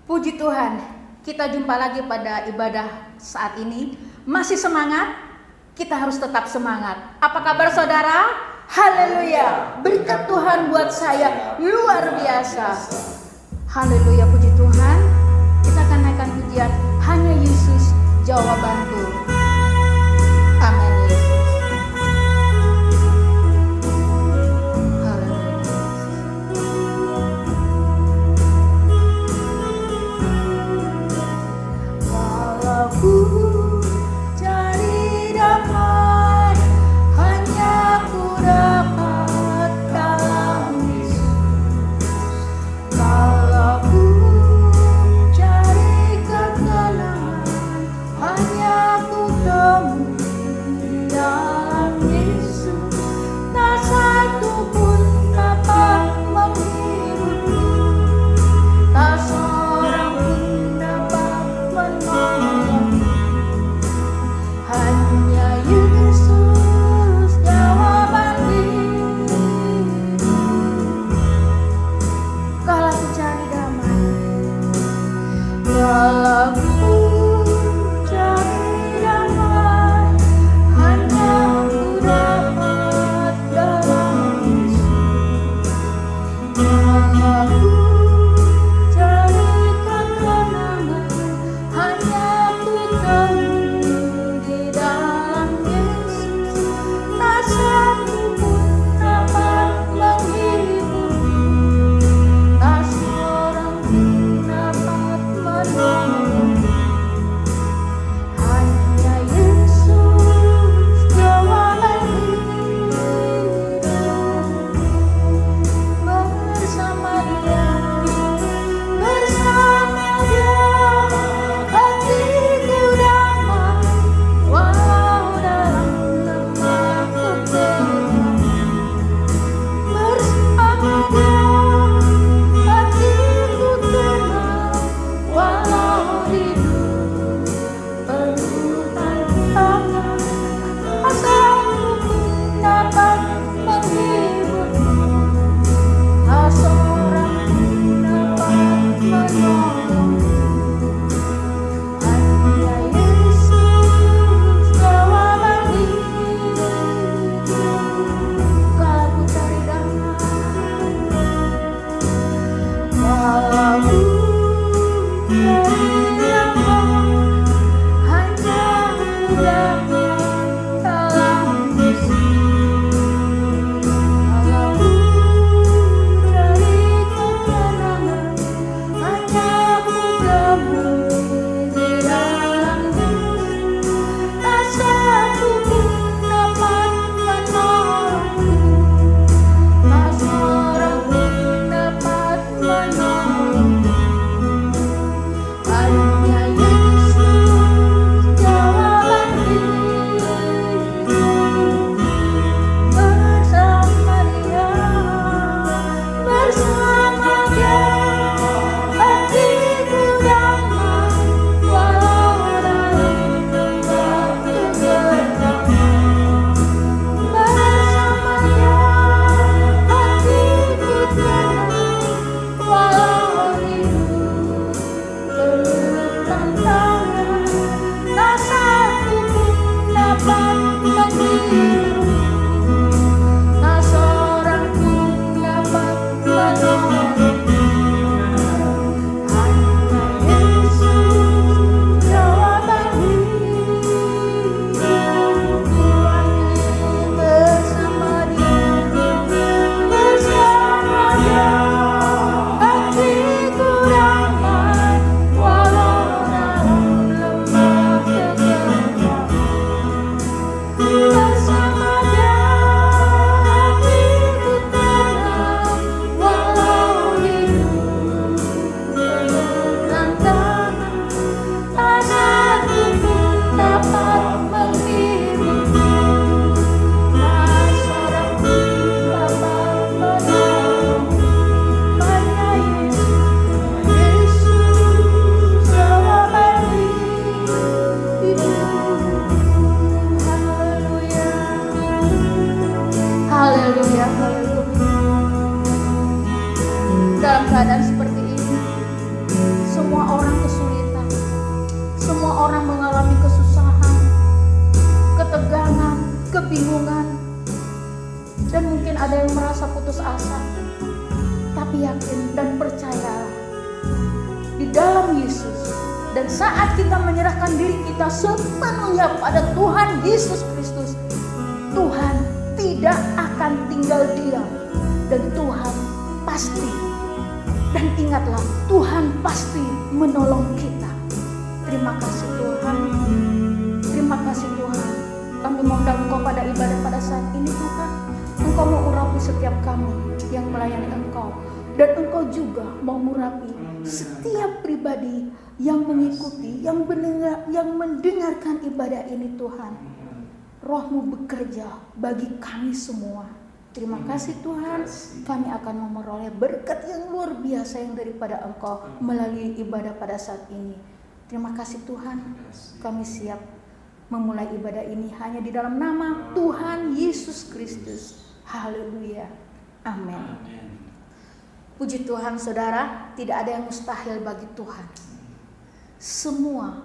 Puji Tuhan, kita jumpa lagi pada ibadah saat ini. Masih semangat? Kita harus tetap semangat. Apa kabar saudara? Haleluya. Berkat Tuhan buat saya luar biasa. Haleluya, puji Tuhan. Kita akan naikkan pujian Hanya Yesus Jawabanku. Amin Yesus. semua orang kesulitan, semua orang mengalami kesusahan, ketegangan, kebingungan, dan mungkin ada yang merasa putus asa. Tapi yakin dan percayalah di dalam Yesus, dan saat kita menyerahkan diri kita sepenuhnya pada Tuhan Yesus Kristus, Tuhan tidak akan tinggal diam, dan Tuhan pasti, dan ingatlah, Tuhan pasti menolong kita. Terima kasih Tuhan, terima kasih Tuhan. Kami mengundang Engkau pada ibadah pada saat ini Tuhan. Engkau mau urapi setiap kami yang melayani Engkau, dan Engkau juga mau mengurapi setiap pribadi yang mengikuti, yang mendengarkan ibadah ini Tuhan. Roh-Mu bekerja bagi kami semua. Terima kasih Tuhan, kami akan memperoleh berkat yang luar biasa yang daripada Engkau melalui ibadah pada saat ini. Terima kasih Tuhan, kami siap memulai ibadah ini hanya di dalam nama Tuhan Yesus Kristus. Haleluya, amin. Puji Tuhan saudara, tidak ada yang mustahil bagi Tuhan. Semua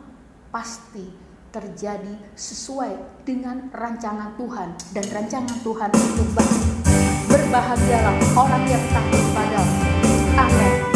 pasti terjadi sesuai dengan rancangan Tuhan, dan rancangan Tuhan itu baik. Berbahagialah orang yang takut padamu. Amin.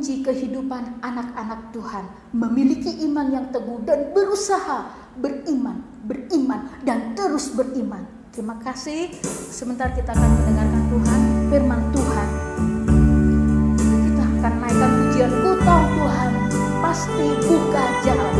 kunci kehidupan anak-anak Tuhan, memiliki iman yang teguh dan berusaha beriman, beriman, dan terus beriman. Terima kasih. Sebentar kita akan mendengarkan Tuhan, firman Tuhan. Kita akan naikkan pujian, ku tahu Tuhan pasti buka jalan.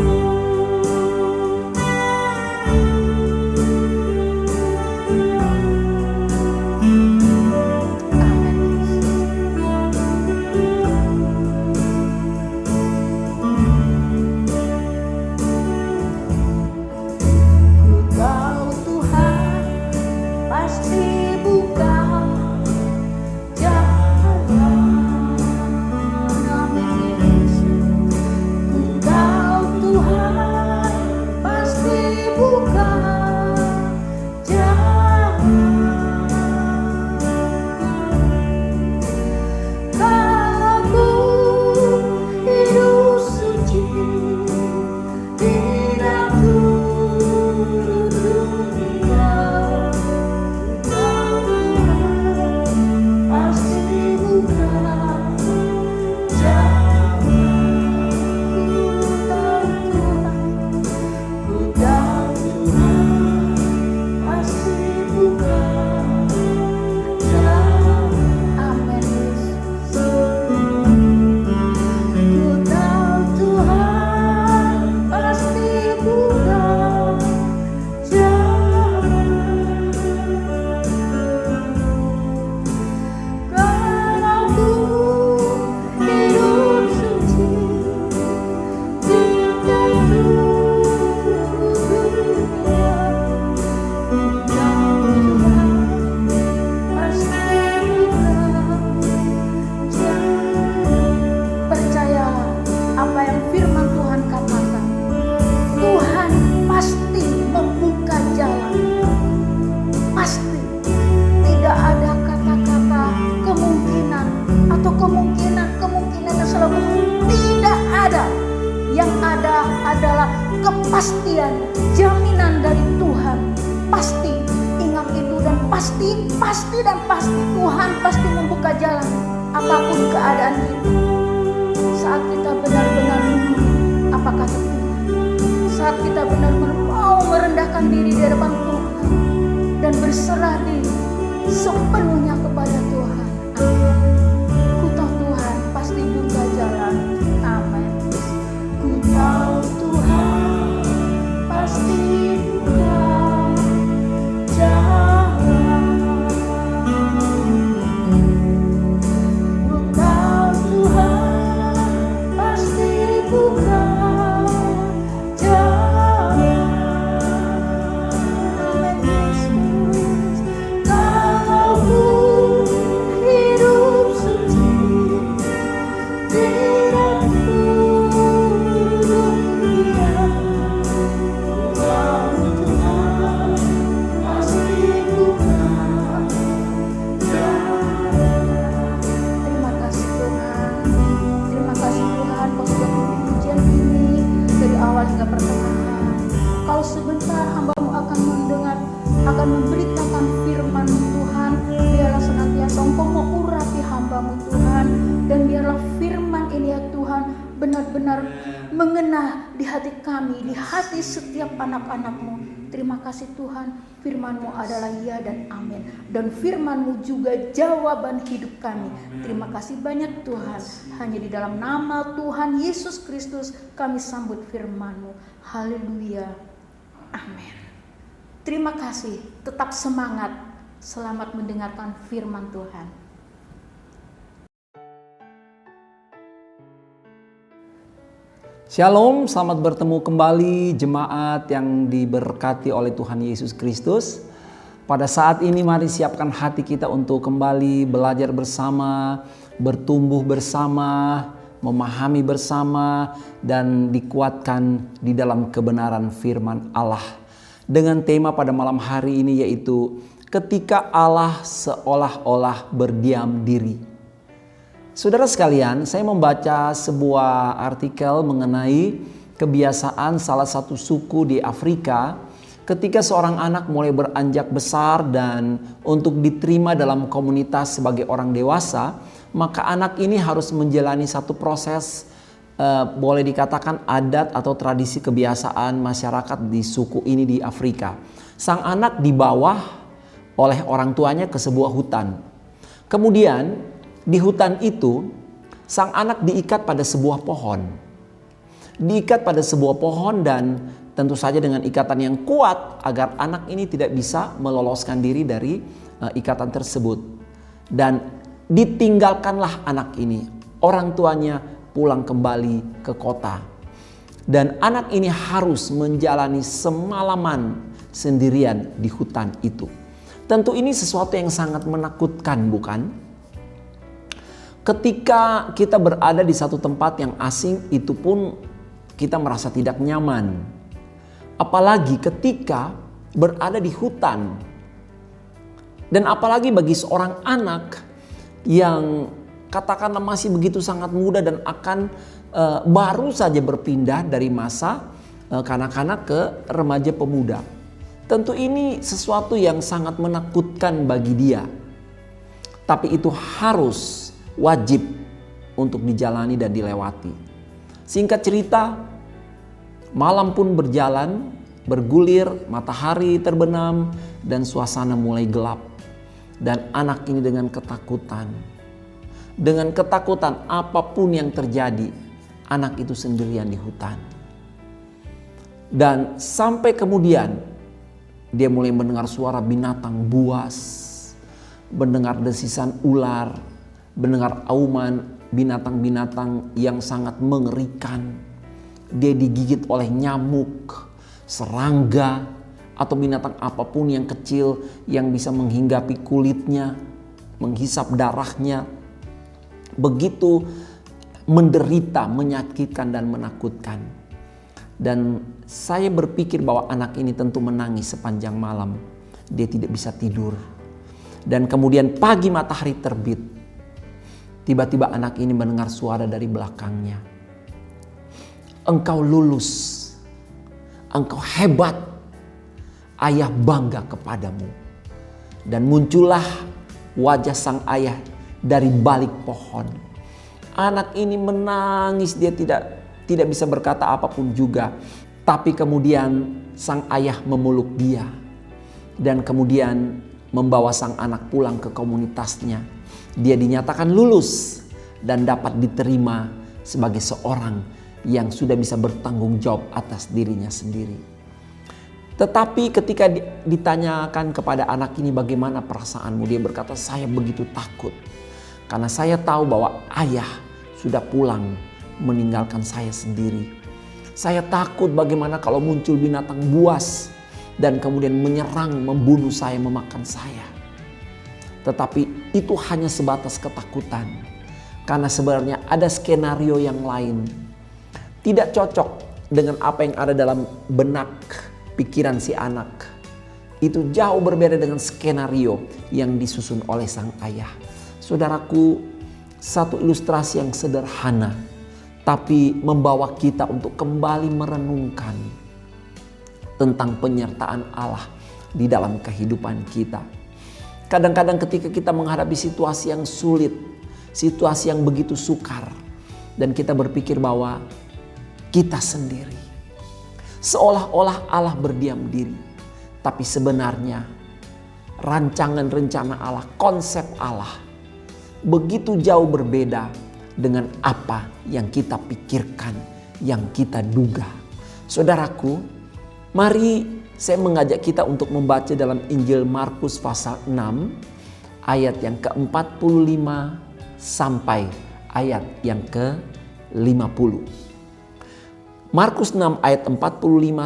Kepastian, jaminan dari Tuhan. Pasti, ingat itu, dan pasti Tuhan pasti membuka jalan apapun keadaan kita. Saat kita benar-benar apa kata Tuhan, saat kita benar-benar mau merendahkan diri di hadapan Tuhan dan berserah diri sepenuhnya kepada Tuhan. Amin. Ku tahu Tuhan pasti buka jalan. Amin. Ku tahu Tuhan pasti buka jalan. Ku tahu Tuhan pasti buka jalan. Yesus, kalau ku hidup suci tidak dunia. Hingga pertengahan. Kalau sebentar hamba-Mu akan mendengar, akan memberitakan firman Tuhan, biarlah senantiasa Engkau mengurapi hamba-Mu Tuhan, dan biarlah firman ini ya Tuhan benar-benar mengena di hati kami, di hati setiap anak-anak-Mu. Terima kasih Tuhan, firman-Mu adalah ya dan amin, dan firman-Mu juga jawaban hidup kami. Terima kasih banyak Tuhan, hanya di dalam nama Tuhan Yesus Kristus kami sambut firman-Mu. Haleluya, amin. Terima kasih, tetap semangat, selamat mendengarkan firman Tuhan. Shalom, selamat bertemu kembali jemaat yang diberkati oleh Tuhan Yesus Kristus. Pada saat ini mari siapkan hati kita untuk kembali belajar bersama, bertumbuh bersama, memahami bersama, dan dikuatkan di dalam kebenaran firman Allah. Dengan tema pada malam hari ini yaitu ketika Allah seolah-olah berdiam diri. Saudara sekalian, saya membaca sebuah artikel mengenai kebiasaan salah satu suku di Afrika ketika seorang anak mulai beranjak besar dan untuk diterima dalam komunitas sebagai orang dewasa, maka anak ini harus menjalani satu proses boleh dikatakan adat atau tradisi kebiasaan masyarakat di suku ini di Afrika. Sang anak dibawa oleh orang tuanya ke sebuah hutan. Kemudian di hutan itu sang anak diikat pada sebuah pohon. Diikat pada sebuah pohon dan tentu saja dengan ikatan yang kuat agar anak ini tidak bisa meloloskan diri dari ikatan tersebut. Dan ditinggalkanlah anak ini. Orang tuanya pulang kembali ke kota. Dan anak ini harus menjalani semalaman sendirian di hutan itu. Tentu ini sesuatu yang sangat menakutkan, bukan? Ketika kita berada di satu tempat yang asing, itu pun kita merasa tidak nyaman. Apalagi ketika berada di hutan. Dan apalagi bagi seorang anak yang katakanlah masih begitu sangat muda dan akan baru saja berpindah dari masa kanak-kanak ke remaja pemuda. Tentu ini sesuatu yang sangat menakutkan bagi dia. Tapi itu harus wajib untuk dijalani dan dilewati. Singkat cerita, malam pun berjalan, bergulir, matahari terbenam dan suasana mulai gelap. Dan anak ini dengan ketakutan apapun yang terjadi, anak itu sendirian di hutan. Dan sampai kemudian dia mulai mendengar suara binatang buas, mendengar desisan ular, mendengar auman binatang-binatang yang sangat mengerikan. Dia digigit oleh nyamuk, serangga, atau binatang apapun yang kecil yang bisa menghinggapi kulitnya, menghisap darahnya. Begitu menderita, menyakitkan dan menakutkan. Dan saya berpikir bahwa anak ini tentu menangis sepanjang malam. Dia tidak bisa tidur. Dan kemudian pagi matahari terbit. Tiba-tiba anak ini mendengar suara dari belakangnya. Engkau lulus. Engkau hebat. Ayah bangga kepadamu. Dan muncullah wajah sang ayah dari balik pohon. Anak ini menangis, dia tidak bisa berkata apapun juga. Tapi kemudian sang ayah memeluk dia. Dan kemudian membawa sang anak pulang ke komunitasnya. Dia dinyatakan lulus dan dapat diterima sebagai seorang yang sudah bisa bertanggung jawab atas dirinya sendiri. Tetapi ketika ditanyakan kepada anak ini bagaimana perasaanmu, dia berkata, saya begitu takut. Karena saya tahu bahwa ayah sudah pulang meninggalkan saya sendiri. Saya takut bagaimana kalau muncul binatang buas dan kemudian menyerang, membunuh saya, memakan saya. Tetapi itu hanya sebatas ketakutan. Karena sebenarnya ada skenario yang lain. Tidak cocok dengan apa yang ada dalam benak pikiran si anak. Itu jauh berbeda dengan skenario yang disusun oleh sang ayah. Saudaraku, satu ilustrasi yang sederhana, tapi membawa kita untuk kembali merenungkan tentang penyertaan Allah di dalam kehidupan kita. Kadang-kadang ketika kita menghadapi situasi yang sulit, situasi yang begitu sukar, dan kita berpikir bahwa kita sendiri, seolah-olah Allah berdiam diri. Tapi sebenarnya rancangan rencana Allah, konsep Allah begitu jauh berbeda dengan apa yang kita pikirkan, yang kita duga. Saudaraku, mari saya mengajak kita untuk membaca dalam Injil Markus pasal 6 ayat yang ke-45 sampai ayat yang ke-50. Markus 6 ayat 45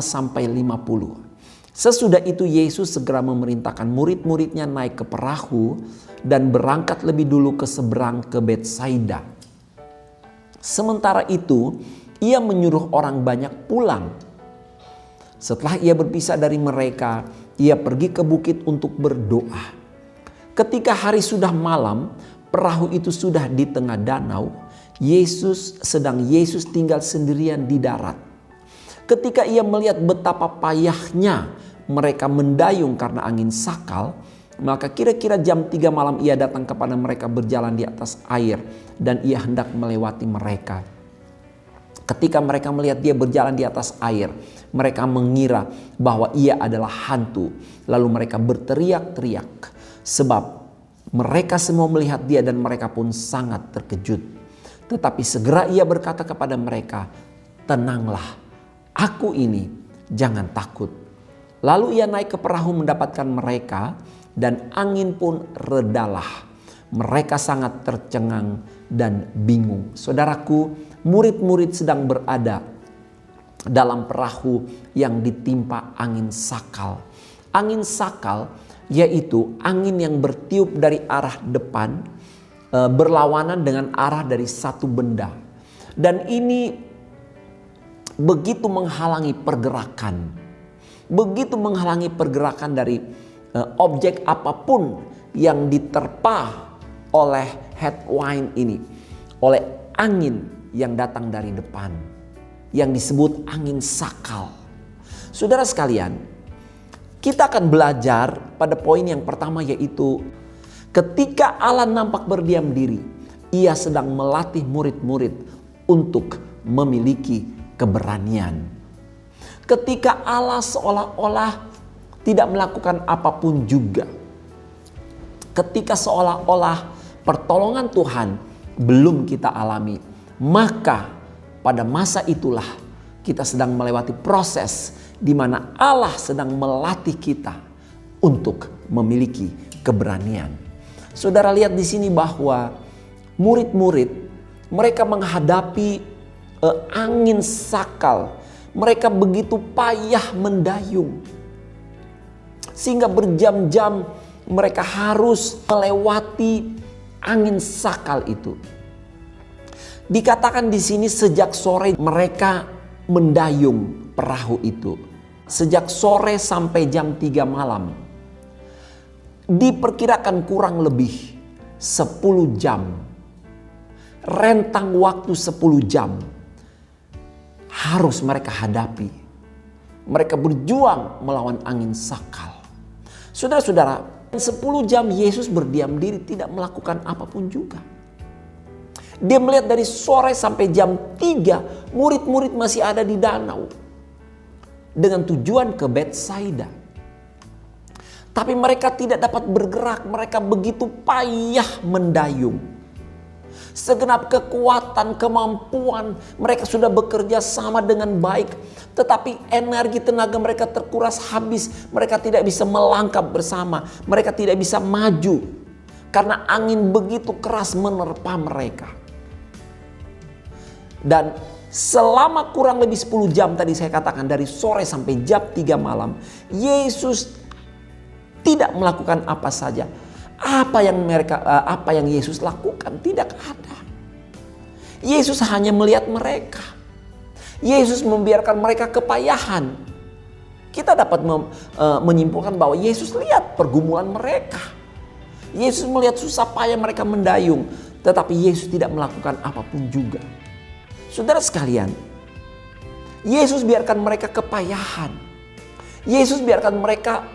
sampai 50. Sesudah itu Yesus segera memerintahkan murid-muridnya naik ke perahu dan berangkat lebih dulu ke seberang ke Betsaida. Sementara itu ia menyuruh orang banyak pulang. Setelah ia berpisah dari mereka, ia pergi ke bukit untuk berdoa. Ketika hari sudah malam, perahu itu sudah di tengah danau. Yesus tinggal sendirian di darat. Ketika ia melihat betapa payahnya mereka mendayung karena angin sakal, maka kira-kira jam 3 malam ia datang kepada mereka berjalan di atas air dan ia hendak melewati mereka. Ketika mereka melihat dia berjalan di atas air, mereka mengira bahwa ia adalah hantu. Lalu mereka berteriak-teriak sebab mereka semua melihat dia dan mereka pun sangat terkejut. Tetapi segera ia berkata kepada mereka, "Tenanglah, aku ini, jangan takut." Lalu ia naik ke perahu mendapatkan mereka dan angin pun redalah. Mereka sangat tercengang dan bingung. Saudaraku, murid-murid sedang berada dalam perahu yang ditimpa angin sakal. Angin sakal yaitu angin yang bertiup dari arah depan berlawanan dengan arah dari satu benda. Dan ini begitu menghalangi pergerakan. Begitu menghalangi pergerakan dari objek apapun yang diterpa oleh headwind ini, oleh angin yang datang dari depan, yang disebut angin sakal. Saudara sekalian, kita akan belajar pada poin yang pertama, yaitu ketika Allah nampak berdiam diri, ia sedang melatih murid-murid untuk memiliki keberanian. Ketika Allah seolah-olah tidak melakukan apapun juga, ketika seolah-olah pertolongan Tuhan belum kita alami, maka pada masa itulah kita sedang melewati proses di mana Allah sedang melatih kita untuk memiliki keberanian. Saudara lihat di sini bahwa murid-murid mereka menghadapi angin sakal. Mereka begitu payah mendayung sehingga berjam-jam mereka harus melewati angin sakal itu. Dikatakan di sini sejak sore mereka mendayung perahu itu. Sejak sore sampai jam 3 malam. Diperkirakan kurang lebih 10 jam. Rentang waktu 10 jam harus mereka hadapi. Mereka berjuang melawan angin sakal. Saudara-saudara, 10 jam Yesus berdiam diri tidak melakukan apapun juga. Dia melihat dari sore sampai jam 3 murid-murid masih ada di danau dengan tujuan ke Betsaida. Tapi mereka tidak dapat bergerak, mereka begitu payah mendayung. Segenap kekuatan, kemampuan mereka sudah bekerja sama dengan baik, tetapi energi tenaga mereka terkuras habis. Mereka tidak bisa melangkah bersama, mereka tidak bisa maju karena angin begitu keras menerpa mereka. Dan selama kurang lebih 10 jam tadi saya katakan, dari sore sampai jam 3 malam, Yesus tidak melakukan apa saja. Apa yang Yesus lakukan tidak ada. Yesus hanya melihat mereka. Yesus membiarkan mereka kepayahan. Kita dapat menyimpulkan bahwa Yesus lihat pergumulan mereka. Yesus melihat susah payah mereka mendayung, tetapi Yesus tidak melakukan apapun juga. Saudara sekalian, Yesus biarkan mereka kepayahan. Yesus biarkan mereka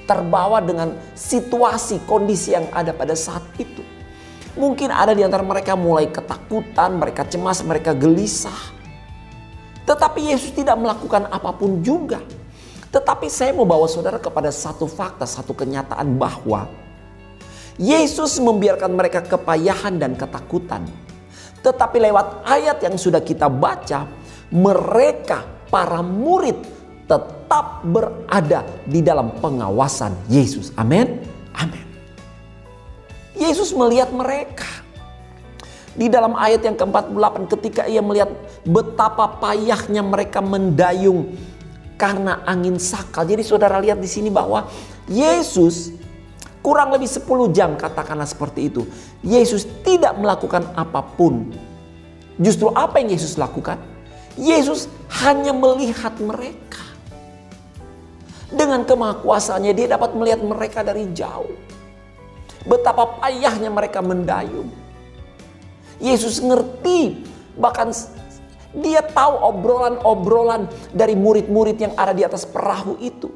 terbawa dengan situasi, kondisi yang ada pada saat itu. Mungkin ada di antara mereka mulai ketakutan, mereka cemas, mereka gelisah. Tetapi Yesus tidak melakukan apapun juga. Tetapi saya mau bawa saudara kepada satu fakta, satu kenyataan bahwa Yesus membiarkan mereka kepayahan dan ketakutan. Tetapi lewat ayat yang sudah kita baca, mereka, para murid, tetap berada di dalam pengawasan Yesus. Amin. Amin. Yesus melihat mereka. Di dalam ayat yang ke-48, ketika ia melihat betapa payahnya mereka mendayung karena angin sakal. Jadi saudara lihat di sini bahwa Yesus kurang lebih 10 jam, katakanlah seperti itu, Yesus tidak melakukan apapun. Justru apa yang Yesus lakukan? Yesus hanya melihat mereka. Dengan kemahakuasaannya dia dapat melihat mereka dari jauh. Betapa payahnya mereka mendayung. Yesus ngerti, bahkan dia tahu obrolan-obrolan dari murid-murid yang ada di atas perahu itu.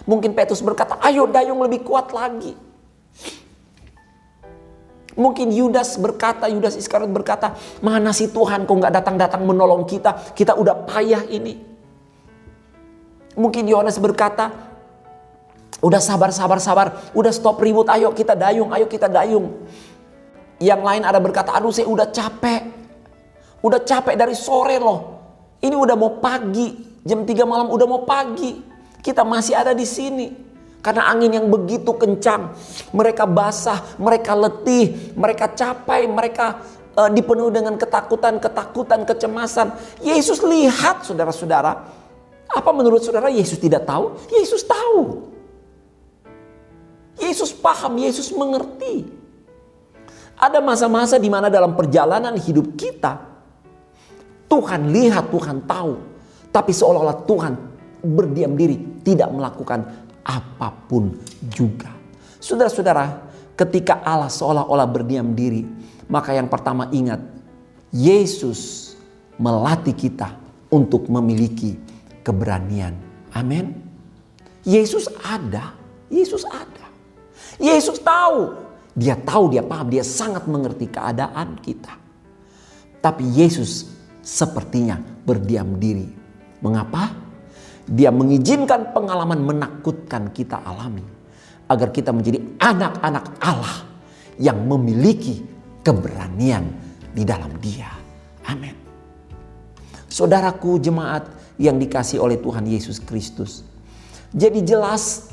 Mungkin Petrus berkata, ayo dayung lebih kuat lagi. Mungkin Yudas Iskariot berkata, mana sih Tuhan kok gak datang-datang menolong kita, kita udah payah ini. Mungkin Yohanes berkata, udah sabar, udah stop ribut, ayo kita dayung. Yang lain ada berkata, aduh saya udah capek dari sore loh. Ini udah mau pagi, jam 3 malam udah mau pagi. Kita masih ada di sini. Karena angin yang begitu kencang, mereka basah, mereka letih, mereka capek, mereka dipenuhi dengan ketakutan, kecemasan. Yesus lihat saudara-saudara. Apa menurut saudara Yesus tidak tahu? Yesus tahu. Yesus paham, Yesus mengerti. Ada masa-masa di mana dalam perjalanan hidup kita, Tuhan lihat, Tuhan tahu. Tapi seolah-olah Tuhan berdiam diri, tidak melakukan apapun juga. Saudara-saudara, ketika Allah seolah-olah berdiam diri, maka yang pertama ingat, Yesus melatih kita untuk memiliki keberanian. Amin. Yesus ada. Yesus tahu. Dia tahu, dia paham, dia sangat mengerti keadaan kita. Tapi Yesus sepertinya berdiam diri. Mengapa? Dia mengizinkan pengalaman menakutkan kita alami. Agar kita menjadi anak-anak Allah yang memiliki keberanian di dalam Dia. Amin. Saudaraku jemaat yang dikasihi oleh Tuhan Yesus Kristus. Jadi jelas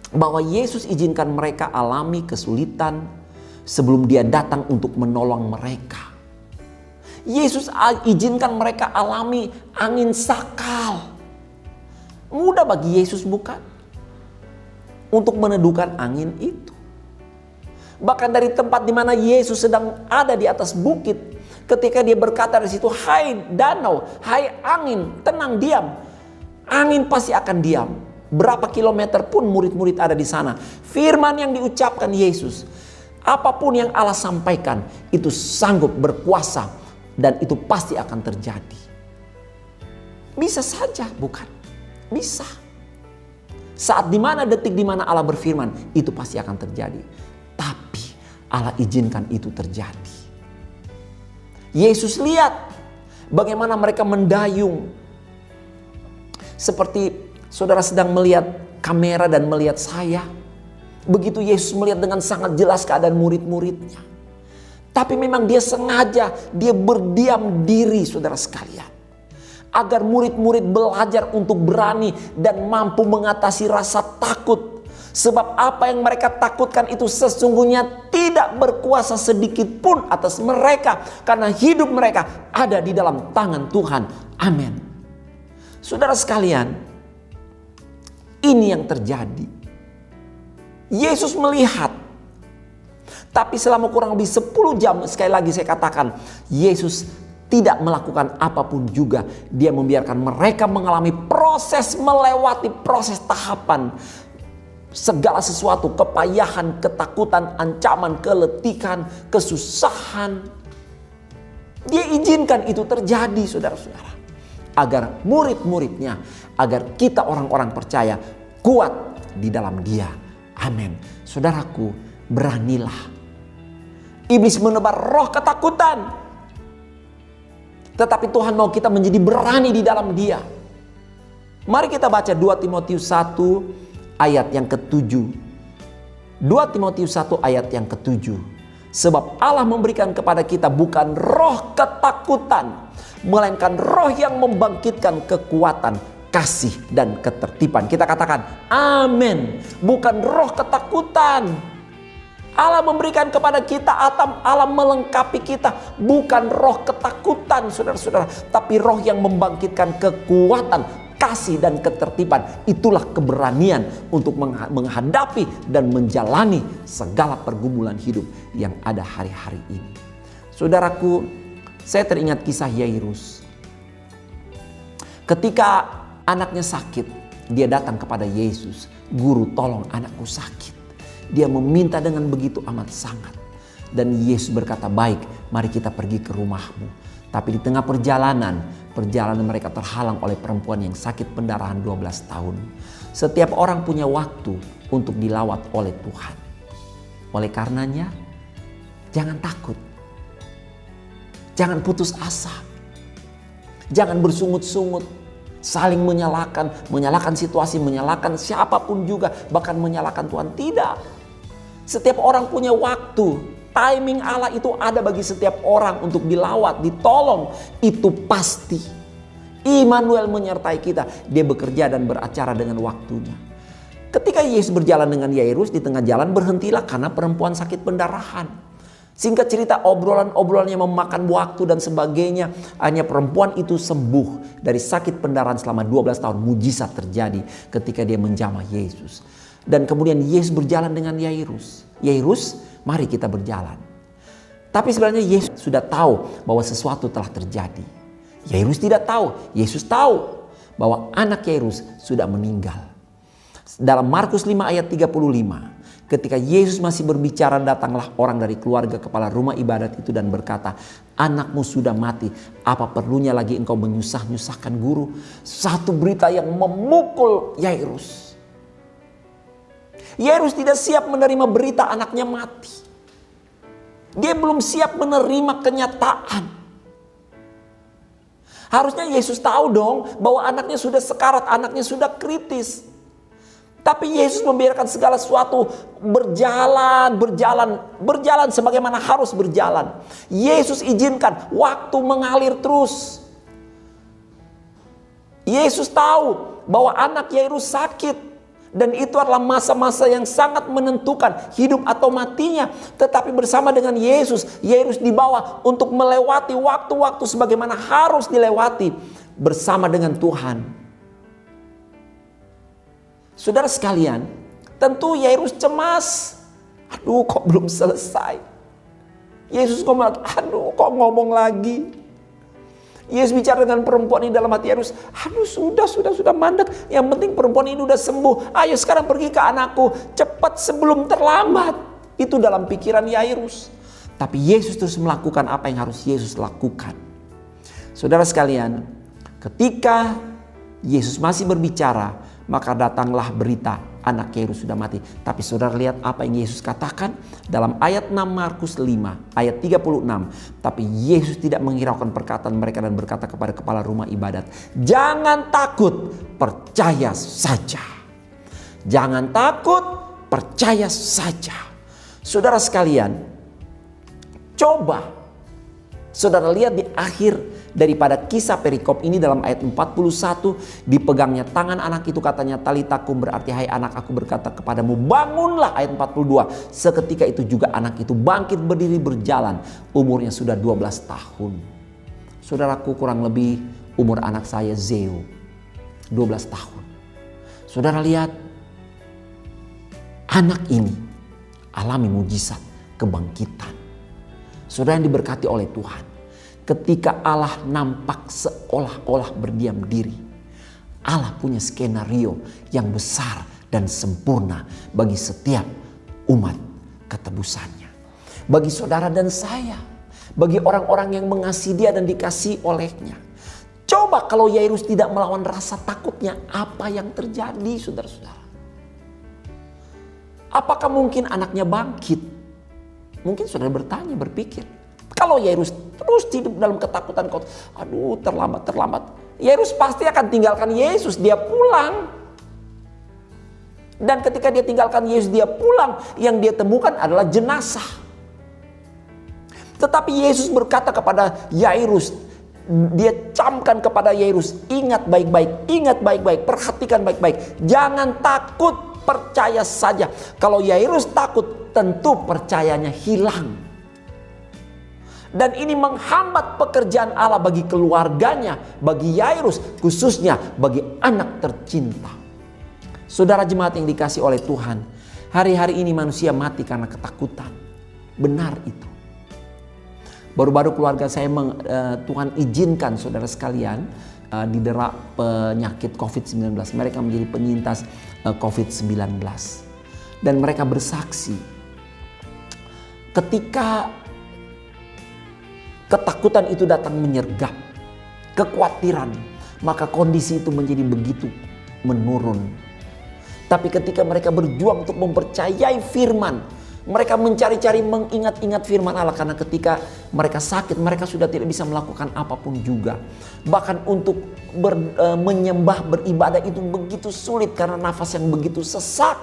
bahwa Yesus izinkan mereka alami kesulitan sebelum Dia datang untuk menolong mereka. Yesus izinkan mereka alami angin sakal. Mudah bagi Yesus bukan? Untuk meneduhkan angin itu. Bahkan dari tempat di mana Yesus sedang ada di atas bukit, ketika Dia berkata di situ, hai danau, hai angin, tenang diam. Angin pasti akan diam. Berapa kilometer pun murid-murid ada di sana. Firman yang diucapkan Yesus, apapun yang Allah sampaikan, itu sanggup berkuasa dan itu pasti akan terjadi. Bisa saja, bukan? Bisa. Saat dimana, detik dimana Allah berfirman, itu pasti akan terjadi. Tapi Allah izinkan itu terjadi. Yesus lihat bagaimana mereka mendayung. Seperti saudara sedang melihat kamera dan melihat saya. Begitu Yesus melihat dengan sangat jelas keadaan murid-muridnya. Tapi memang Dia sengaja, Dia berdiam diri saudara sekalian. Agar murid-murid belajar untuk berani dan mampu mengatasi rasa takut. Sebab apa yang mereka takutkan itu sesungguhnya tidak berkuasa sedikit pun atas mereka. Karena hidup mereka ada di dalam tangan Tuhan. Amin. Saudara sekalian, ini yang terjadi. Yesus melihat. Tapi selama kurang lebih 10 jam, sekali lagi saya katakan, Yesus tidak melakukan apapun juga. Dia membiarkan mereka mengalami proses, melewati proses tahapan. Segala sesuatu, kepayahan, ketakutan, ancaman, keletihan, kesusahan. Dia izinkan itu terjadi saudara-saudara. Agar murid-muridnya, agar kita orang-orang percaya kuat di dalam Dia. Amin. Saudaraku, beranilah. Iblis menebar roh ketakutan. Tetapi Tuhan mau kita menjadi berani di dalam Dia. Mari kita baca 2 Timotius 1 ayat yang ke-7. 2 Timotius 1 ayat yang ke-7. Sebab Allah memberikan kepada kita bukan roh ketakutan, melainkan roh yang membangkitkan kekuatan, kasih dan ketertiban. Kita katakan amin. Bukan roh ketakutan. Allah memberikan kepada kita, Allah melengkapi kita. Bukan roh ketakutan saudara-saudara. Tapi roh yang membangkitkan kekuatan, kasih dan ketertiban. Itulah keberanian untuk menghadapi dan menjalani segala pergumulan hidup yang ada hari-hari ini. Saudaraku, saya teringat kisah Yairus. Ketika anaknya sakit, dia datang kepada Yesus. Guru, tolong anakku sakit. Dia meminta dengan begitu amat sangat. Dan Yesus berkata, baik, mari kita pergi ke rumahmu. Tapi di tengah perjalanan mereka terhalang oleh perempuan yang sakit pendarahan 12 tahun. Setiap orang punya waktu untuk dilawat oleh Tuhan. Oleh karenanya, Jangan takut. Jangan putus asa. Jangan bersungut-sungut. Saling menyalahkan situasi, menyalahkan siapapun juga. Bahkan menyalahkan Tuhan. Tidak. Setiap orang punya waktu. Timing Allah itu ada bagi setiap orang untuk dilawat, ditolong. Itu pasti. Immanuel menyertai kita. Dia bekerja dan beracara dengan waktunya. Ketika Yesus berjalan dengan Yairus, di tengah jalan berhentilah karena perempuan sakit pendarahan. Singkat cerita, obrolan-obrolannya memakan waktu dan sebagainya. Hanya perempuan itu sembuh dari sakit pendarahan selama 12 tahun. Mujizat terjadi ketika dia menjamah Yesus. Dan kemudian Yesus berjalan dengan Yairus. Yairus, mari kita berjalan. Tapi sebenarnya Yesus sudah tahu bahwa sesuatu telah terjadi. Yairus tidak tahu. Yesus tahu bahwa anak Yairus sudah meninggal. Dalam Markus 5 ayat 35. Ketika Yesus masih berbicara, datanglah orang dari keluarga kepala rumah ibadat itu dan berkata, anakmu sudah mati. Apa perlunya lagi engkau menyusah-nyusahkan guru? Satu berita yang memukul Yairus. Yairus tidak siap menerima berita anaknya mati. Dia belum siap menerima kenyataan. Harusnya Yesus tahu dong bahwa anaknya sudah sekarat, anaknya sudah kritis. Tapi Yesus membiarkan segala sesuatu berjalan sebagaimana harus berjalan. Yesus izinkan waktu mengalir terus. Yesus tahu bahwa anak Yairus sakit. Dan itu adalah masa-masa yang sangat menentukan hidup atau matinya. Tetapi bersama dengan Yesus, Yairus dibawa untuk melewati waktu-waktu sebagaimana harus dilewati bersama dengan Tuhan. Saudara sekalian, tentu Yairus cemas. Aduh, kok belum selesai. Yesus ngomong, aduh kok ngomong lagi. Yesus bicara dengan perempuan ini dalam hati Yairus. Aduh sudah mandek. Yang penting perempuan ini udah sembuh. Ayo sekarang pergi ke anakku. Cepat sebelum terlambat. Itu dalam pikiran Yairus. Tapi Yesus terus melakukan apa yang harus Yesus lakukan. Saudara sekalian, ketika Yesus masih berbicara, maka datanglah berita anak Yairus sudah mati. Tapi saudara lihat apa yang Yesus katakan dalam ayat 6 Markus 5 ayat 36. Tapi Yesus tidak menghiraukan perkataan mereka dan berkata kepada kepala rumah ibadat, jangan takut, percaya saja. Jangan takut, percaya saja. Saudara sekalian, coba saudara lihat di akhir daripada kisah perikop ini dalam ayat 41, dipegangnya tangan anak itu, katanya talitakum, berarti hai anak aku berkata kepadamu bangunlah. Ayat 42, seketika itu juga anak itu bangkit berdiri berjalan. Umurnya sudah 12 tahun. Saudaraku, kurang lebih umur anak saya Zeo 12 tahun. Saudara lihat, anak ini alami mujizat kebangkitan. Saudara yang diberkati oleh Tuhan, ketika Allah nampak seolah-olah berdiam diri, Allah punya skenario yang besar dan sempurna bagi setiap umat ketebusannya. Bagi saudara dan saya, bagi orang-orang yang mengasihi dia dan dikasihi olehnya. Coba kalau Yairus tidak melawan rasa takutnya, apa yang terjadi saudara-saudara? Apakah mungkin anaknya bangkit? Mungkin saudara bertanya, berpikir. Kalau Yairus terus hidup dalam ketakutan, aduh terlambat. Yairus pasti akan tinggalkan Yesus, dia pulang. Dan ketika dia tinggalkan Yesus, dia pulang, yang dia temukan adalah jenazah. Tetapi Yesus berkata kepada Yairus, dia camkan kepada Yairus, ingat baik-baik, perhatikan baik-baik. Jangan takut, percaya saja. Kalau Yairus takut, tentu percayanya hilang. Dan ini menghambat pekerjaan Allah bagi keluarganya, bagi Yairus, khususnya bagi anak tercinta. Saudara jemaat yang dikasih oleh Tuhan, hari-hari ini manusia mati karena ketakutan. Benar itu. Baru-baru keluarga saya Tuhan izinkan saudara sekalian didera penyakit COVID-19. Mereka menjadi penyintas COVID-19. Dan mereka bersaksi, ketika ketakutan itu datang menyergap, kekhawatiran, maka kondisi itu menjadi begitu menurun. Tapi ketika mereka berjuang untuk mempercayai firman, Mereka mencari-cari mengingat-ingat firman Allah, karena ketika mereka sakit mereka sudah tidak bisa melakukan apapun juga. Bahkan untuk menyembah, beribadah itu begitu sulit karena nafas yang begitu sesak.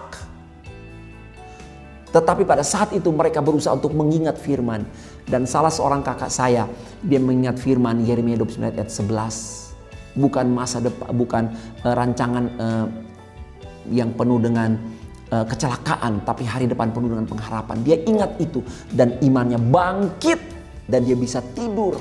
Tetapi pada saat itu mereka berusaha untuk mengingat firman. Dan salah seorang kakak saya, dia mengingat firman Yeremia 29 ayat 11. Bukan masa depan, bukan rancangan yang penuh dengan kecelakaan, tapi hari depan penuh dengan pengharapan. Dia ingat itu dan imannya bangkit dan dia bisa tidur.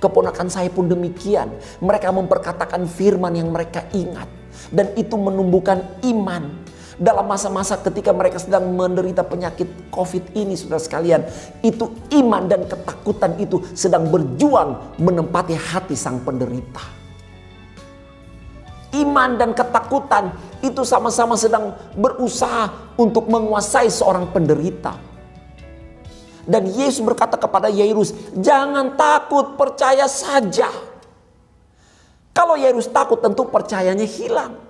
Keponakan saya pun demikian. Mereka memperkatakan firman yang mereka ingat dan itu menumbuhkan iman. Dalam masa-masa ketika mereka sedang menderita penyakit COVID ini, saudara sekalian, itu iman dan ketakutan itu sedang berjuang menempati hati sang penderita. Iman dan ketakutan itu sama-sama sedang berusaha untuk menguasai seorang penderita. Dan Yesus berkata kepada Yairus, jangan takut, percaya saja. Kalau Yairus takut, tentu percayanya hilang.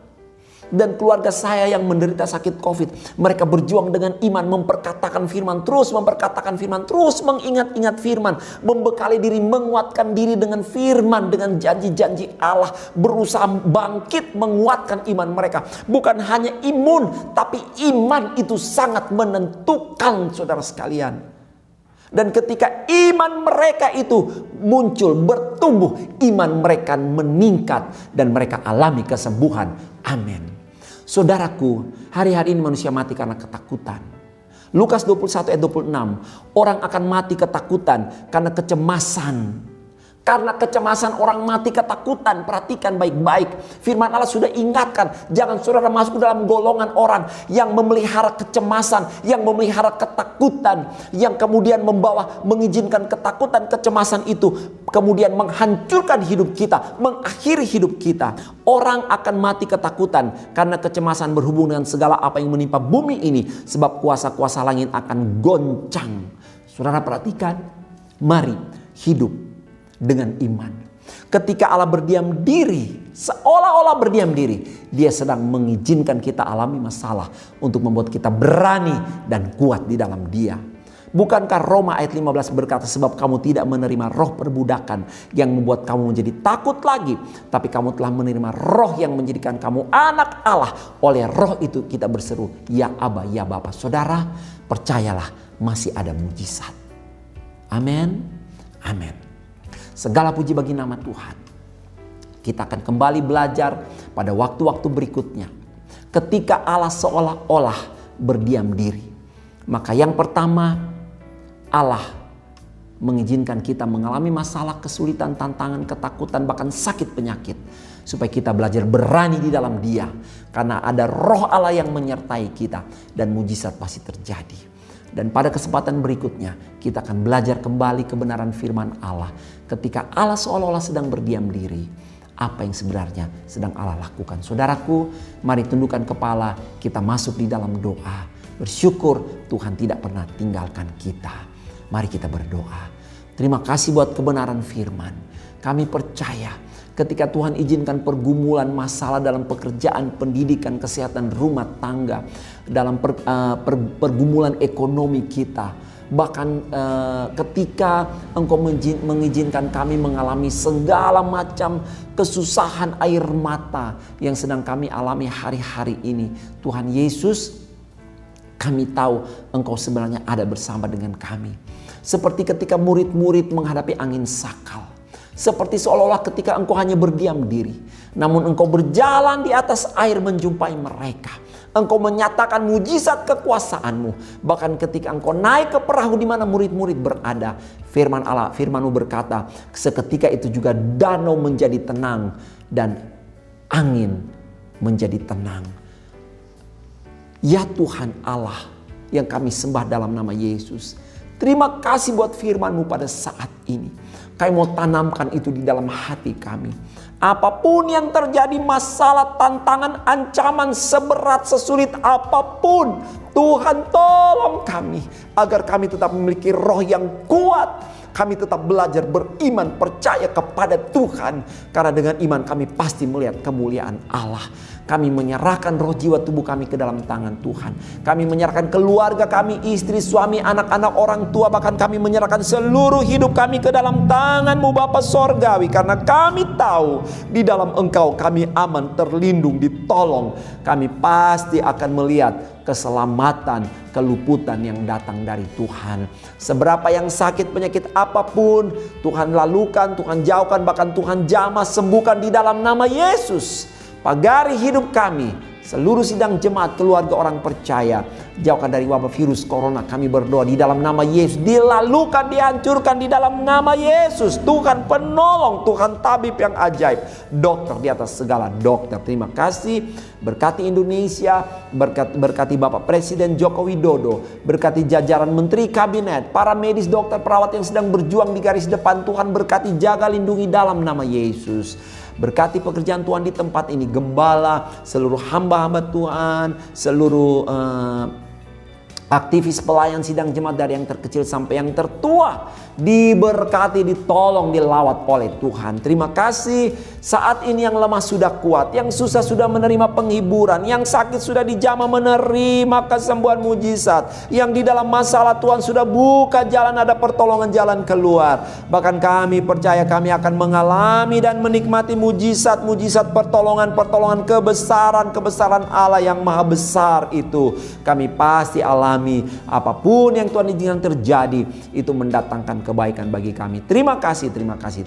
Dan keluarga saya yang menderita sakit COVID, mereka berjuang dengan iman, memperkatakan firman, terus memperkatakan firman, terus mengingat-ingat firman, membekali diri, menguatkan diri dengan firman, dengan janji-janji Allah, berusaha bangkit menguatkan iman mereka. Bukan hanya imun, tapi iman itu sangat menentukan, saudara sekalian. Dan ketika iman mereka itu muncul, bertumbuh, iman mereka meningkat dan mereka alami kesembuhan. Amin. Saudaraku, hari-hari ini manusia mati karena ketakutan. Lukas 21 ayat 26, orang akan mati ketakutan karena kecemasan. Karena kecemasan orang mati ketakutan. Perhatikan baik-baik. Firman Allah sudah ingatkan. Jangan saudara masuk dalam golongan orang yang memelihara kecemasan. Yang memelihara ketakutan. Yang kemudian mengizinkan ketakutan, kecemasan itu. Kemudian menghancurkan hidup kita. Mengakhiri hidup kita. Orang akan mati ketakutan. Karena kecemasan berhubung dengan segala apa yang menimpa bumi ini. Sebab kuasa-kuasa langit akan goncang. Saudara perhatikan. Mari hidup dengan iman. Ketika Allah berdiam diri, seolah-olah berdiam diri, dia sedang mengizinkan kita alami masalah untuk membuat kita berani dan kuat di dalam dia. Bukankah Roma ayat 15 berkata, sebab kamu tidak menerima roh perbudakan yang membuat kamu menjadi takut lagi, tapi kamu telah menerima roh yang menjadikan kamu anak Allah. Oleh roh itu kita berseru, ya Aba, ya Bapa. Saudara, percayalah masih ada mujizat. Amin. Amin. Segala puji bagi nama Tuhan. Kita akan kembali belajar pada waktu-waktu berikutnya. Ketika Allah seolah-olah berdiam diri. Maka yang pertama, Allah mengizinkan kita mengalami masalah, kesulitan, tantangan, ketakutan, bahkan sakit penyakit. Supaya kita belajar berani di dalam Dia. Karena ada roh Allah yang menyertai kita. Dan mujizat pasti terjadi. Dan pada kesempatan berikutnya kita akan belajar kembali kebenaran firman Allah. Ketika Allah seolah-olah sedang berdiam diri, apa yang sebenarnya sedang Allah lakukan. Saudaraku, mari tundukkan kepala, kita masuk di dalam doa. Bersyukur Tuhan tidak pernah tinggalkan kita. Mari kita berdoa. Terima kasih buat kebenaran firman. Kami percaya ketika Tuhan izinkan pergumulan masalah dalam pekerjaan, pendidikan, kesehatan, rumah tangga, dalam pergumulan ekonomi kita. Bahkan ketika Engkau mengizinkan kami mengalami segala macam kesusahan air mata yang sedang kami alami hari-hari ini. Tuhan Yesus, kami tahu Engkau sebenarnya ada bersama dengan kami. Seperti ketika murid-murid menghadapi angin sakal. Seperti seolah-olah ketika Engkau hanya berdiam diri. Namun Engkau berjalan di atas air menjumpai mereka. Engkau menyatakan mujizat kekuasaan-Mu. Bahkan ketika Engkau naik ke perahu di mana murid-murid berada. Firman Allah, firman-Mu berkata, seketika itu juga danau menjadi tenang. Dan angin menjadi tenang. Ya Tuhan Allah yang kami sembah dalam nama Yesus. Terima kasih buat firman-Mu pada saat ini. Kami mau tanamkan itu di dalam hati kami. Apapun yang terjadi, masalah, tantangan, ancaman, seberat, sesulit apapun, Tuhan tolong kami agar kami tetap memiliki roh yang kuat. Kami tetap belajar beriman, percaya kepada Tuhan. Karena dengan iman kami pasti melihat kemuliaan Allah. Kami menyerahkan roh, jiwa, tubuh kami ke dalam tangan Tuhan. Kami menyerahkan keluarga kami, istri, suami, anak-anak, orang tua, bahkan kami menyerahkan seluruh hidup kami ke dalam tangan-Mu Bapa Sorgawi. Karena kami tahu di dalam Engkau kami aman, terlindung, ditolong. Kami pasti akan melihat keselamatan, keluputan yang datang dari Tuhan. Seberapa yang sakit, penyakit apapun, Tuhan lalukan, Tuhan jauhkan, bahkan Tuhan jamah, sembuhkan di dalam nama Yesus. Pagari hidup kami, seluruh sidang jemaat, keluarga orang percaya, jauhkan dari wabah virus corona. Kami berdoa di dalam nama Yesus, dilalukan, dihancurkan di dalam nama Yesus. Tuhan penolong, Tuhan tabib yang ajaib, dokter di atas segala dokter. Terima kasih, berkati Indonesia, berkati Bapak Presiden Joko Widodo, berkati jajaran Menteri Kabinet, para medis, dokter, perawat yang sedang berjuang di garis depan. Tuhan berkati, jaga, lindungi dalam nama Yesus. Berkati pekerjaan Tuhan di tempat ini, gembala, seluruh hamba-hamba Tuhan, seluruh aktivis pelayan sidang jemaat dari yang terkecil sampai yang tertua, diberkati, ditolong, dilawat oleh Tuhan. Terima kasih, saat ini yang lemah sudah kuat, yang susah sudah menerima penghiburan, yang sakit sudah dijamah menerima kesembuhan mujizat, yang di dalam masalah Tuhan sudah buka jalan, ada pertolongan, jalan keluar. Bahkan kami percaya kami akan mengalami dan menikmati mujizat-mujizat, pertolongan-pertolongan, kebesaran Allah yang maha besar itu. Kami pasti alami. Apapun yang Tuhan izinkan terjadi, itu mendatangkan kebaikan bagi kami. Terima kasih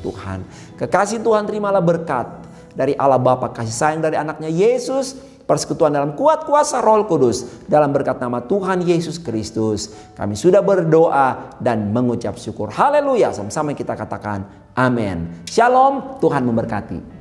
Tuhan. Kekasih Tuhan, terimalah berkat dari Allah Bapa, kasih sayang dari anaknya Yesus, persekutuan dalam kuat kuasa Roh Kudus, dalam berkat nama Tuhan Yesus Kristus. Kami sudah berdoa dan mengucap syukur. Haleluya. Sama-sama kita katakan amin. Shalom, Tuhan memberkati.